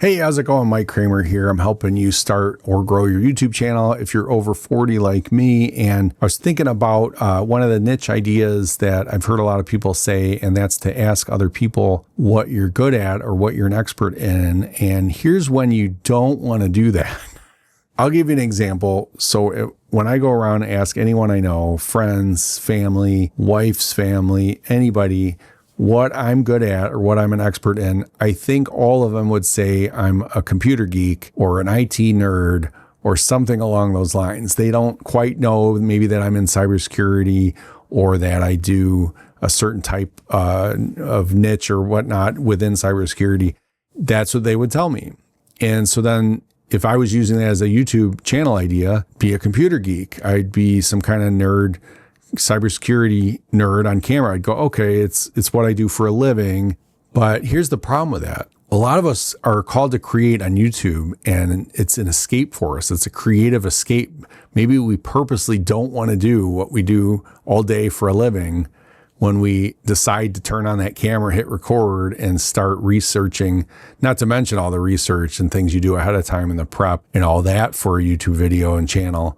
Hey, how's it going? Mike Kramer here. I'm helping you start or grow your YouTube channel if you're over 40 like me. And I was thinking about one of the niche ideas that I've heard a lot of people say, and that's to ask other people what you're good at or what you're an expert in. And here's when you don't want to do that. I'll give you an example. So when I go around and ask anyone I know, friends, family, wife's family, anybody, what I'm good at or what I'm an expert in, I think all of them would say I'm a computer geek or an IT nerd or something along those lines. They don't quite know maybe that I'm in cybersecurity or that I do a certain type of niche or whatnot within cybersecurity. That's what they would tell me. And so then if I was using that as a YouTube channel idea, be a computer geek, I'd be some kind of nerd, cybersecurity nerd on camera. I'd go, okay, it's what I do for a living. But here's the problem with that. A lot of us are called to create on YouTube, and it's an escape for us. It's a creative escape. Maybe we purposely don't want to do what we do all day for a living when we decide to turn on that camera, hit record, and start researching, not to mention all the research and things you do ahead of time in the prep and all that for a YouTube video and channel.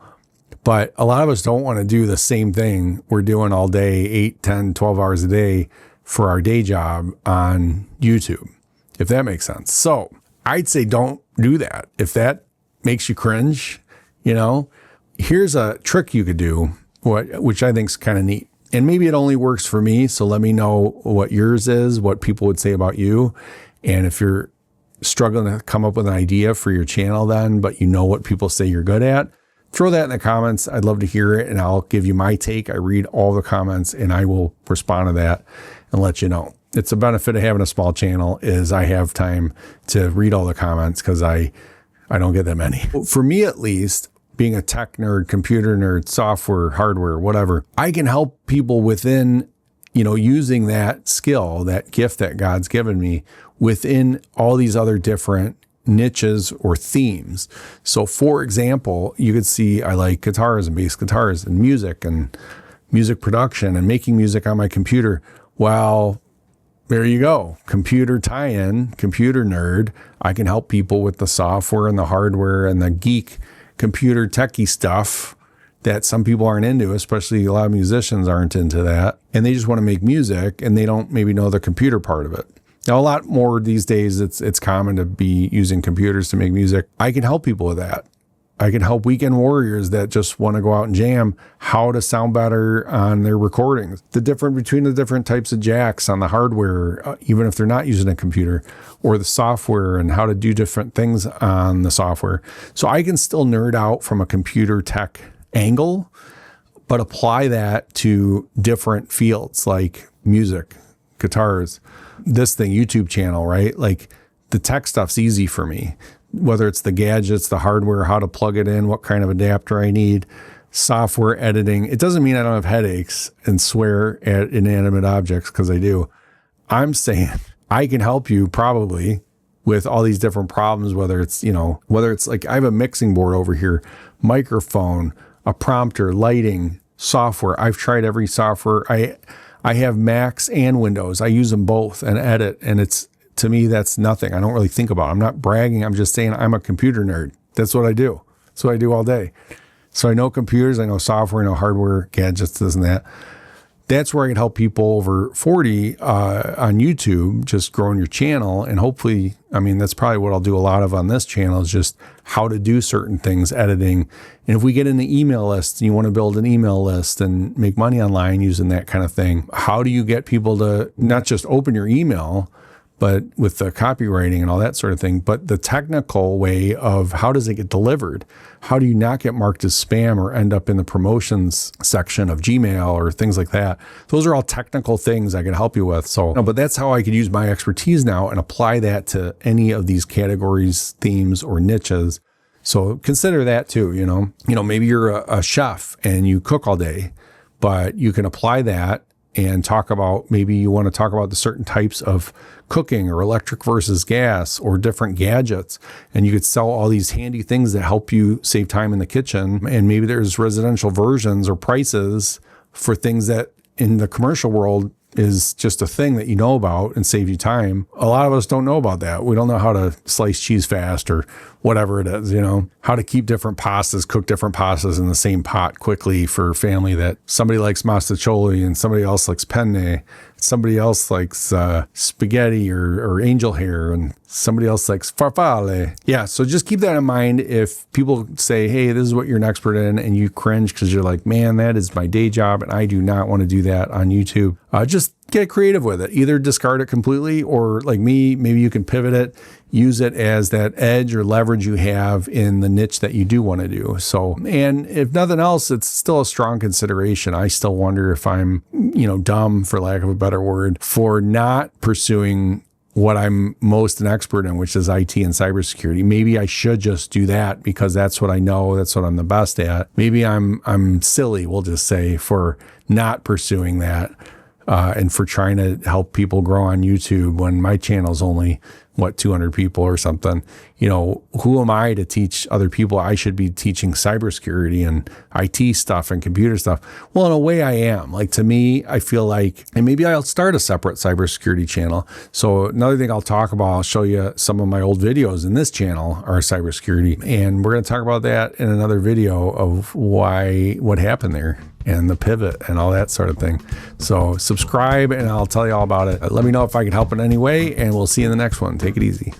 But a lot of us don't want to do the same thing we're doing all day, 8, 10, 12 hours a day for our day job on YouTube, if that makes sense. So I'd say don't do that. If that makes you cringe, here's a trick you could do, which I think is kind of neat. And maybe it only works for me. So let me know what yours is, what people would say about you. And if you're struggling to come up with an idea for your channel then, but you know what people say you're good at, throw that in the comments. I'd love to hear it, and I'll give you my take. I read all the comments, and I will respond to that and let you know. It's a benefit of having a small channel is I have time to read all the comments because I don't get that many. For me, at least, being a tech nerd, computer nerd, software, hardware, whatever, I can help people within, using that skill, that gift that God's given me within all these other different niches or themes. So for example, you could see I like guitars and bass guitars and music production and making music on my computer. Well, there you go. Computer tie-in, computer nerd. I can help people with the software and the hardware and the geek computer techie stuff that some people aren't into, especially a lot of musicians aren't into that. And they just want to make music and they don't maybe know the computer part of it. Now, a lot more these days, it's common to be using computers to make music. I can help people with that. I can help weekend warriors that just want to go out and jam how to sound better on their recordings. The difference between the different types of jacks on the hardware, even if they're not using a computer, or the software and how to do different things on the software. So I can still nerd out from a computer tech angle, but apply that to different fields like music, guitars, this thing, YouTube channel, right? Like the tech stuff's easy for me, whether it's the gadgets, the hardware, how to plug it in, what kind of adapter I need, software editing. It doesn't mean I don't have headaches and swear at inanimate objects because I do. I'm saying I can help you probably with all these different problems, whether it's like I have a mixing board over here, microphone, a prompter, lighting, software. I've tried every software. I have Macs and Windows. I use them both and edit. And to me, that's nothing. I don't really think about it. I'm not bragging. I'm just saying I'm a computer nerd. That's what I do. That's what I do all day. So I know computers, I know software, I know hardware, gadgets, this and that. That's where I can help people over 40 on YouTube, just growing your channel. And hopefully, that's probably what I'll do a lot of on this channel is just how to do certain things, editing. And if we get in the email list and you want to build an email list and make money online using that kind of thing, how do you get people to not just open your email, but with the copywriting and all that sort of thing, but the technical way of how does it get delivered? How do you not get marked as spam or end up in the promotions section of Gmail or things like that? Those are all technical things I can help you with. So, but that's how I could use my expertise now and apply that to any of these categories, themes, or niches. So consider that too, maybe you're a chef and you cook all day, but you can apply that and talk about, maybe you want to talk about the certain types of cooking or electric versus gas or different gadgets. And you could sell all these handy things that help you save time in the kitchen. And maybe there's residential versions or prices for things that in the commercial world is just a thing that you know about and save you time. A lot of us don't know about that. We don't know how to slice cheese fast or whatever it is, how to keep different pastas, cook different pastas in the same pot quickly for family, that somebody likes mastacholi and somebody else likes penne, somebody else likes spaghetti or angel hair, and somebody else likes farfalle. Yeah, so just keep that in mind. If people say, hey, this is what you're an expert in, and you cringe because you're like, man, that is my day job and I do not want to do that on YouTube, just get creative with it. Either discard it completely, or like me, maybe you can pivot it, use it as that edge or leverage you have in the niche that you do want to do. So, and if nothing else, it's still a strong consideration. I still wonder if I'm, dumb, for lack of a better word, for not pursuing what I'm most an expert in, which is IT and cybersecurity. Maybe I should just do that because that's what I know, that's what I'm the best at. Maybe I'm silly, we'll just say, for not pursuing that. And for trying to help people grow on YouTube when my channel's only, 200 people or something. Who am I to teach other people? I should be teaching cybersecurity and IT stuff and computer stuff. Well, in a way I am. Like, to me, I feel like, and maybe I'll start a separate cybersecurity channel. So another thing I'll talk about, I'll show you some of my old videos in this channel are cybersecurity. And we're going to talk about that in another video of what happened there and the pivot and all that sort of thing. So subscribe and I'll tell you all about it. Let me know if I can help in any way, and we'll see you in the next one. Take it easy.